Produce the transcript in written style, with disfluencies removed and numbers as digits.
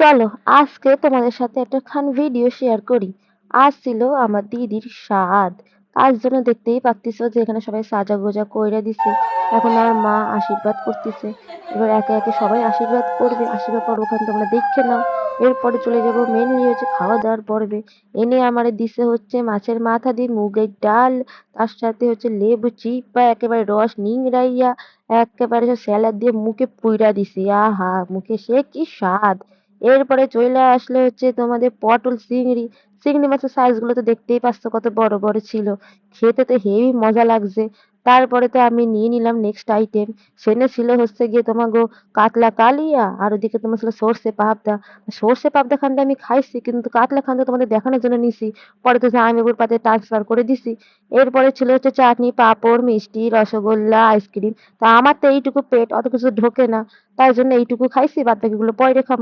চলো আজকে তোমাদের সাথে একটা ভিডিও শেয়ার করি। আজ ছিল আমার দিদির সাধ। তার জন্য দেখতেই পাচ্ছিস যে এখানে সবাই সাজা গোজা কইরা দিছি। এখন আর মা আশীর্বাদ করতেছে। এবার একে একে সবাই আশীর্বাদ করবে, আশীর্বাদ পর্ব ওখানে তোমরা দেখে নাও। এরপরে চলে যাব মেনলি হচ্ছে খাওয়া দাওয়ার পর্বে। এনে আমারে দিছে হচ্ছে মাছের মাথা দিয়ে মুগের ডাল, তার সাথে হচ্ছে লেবু চিপা একেবারে রস নিংড়াইয়া একেবারে স্যালাড দিয়ে মুখে পুইরা দিছি। আহা, মুখে সে কি স্বাদ! এরপরে চইলা আসলো হচ্ছে তোমাদের পটল চিংড়ি। চিংড়ি মাছের সাইজ গুলো তো দেখতেই পাচ্ছ কত বড় বড় ছিল। খেতে তো হেবি মজা লাগছে। তারপরে তো আমি নিয়ে নিলাম নেক্সট আইটেম। সেনে ছিল হচ্ছে গিয়ে তোমার গো কাতলা কালিয়া, আর ওদিকে তোমার ছিল সর্ষে পাবদা। সর্ষে পাবদা খানটা আমি খাইছি, কিন্তু কাতলা খানটা তোমাদের দেখানোর জন্য নিছি। পরে তো জামাইবাবুর পাতে ট্রান্সফার করে দিছি। এরপরে ছিল হচ্ছে চাটনি, পাঁপড়, মিষ্টি, রসগোল্লা, আইসক্রিম। তা আমার তো এইটুকু পেট, অত কিছু ঢোকে না। তাই জন্য এইটুকু খাইছি, বাদ বাকিগুলো পরে খামু।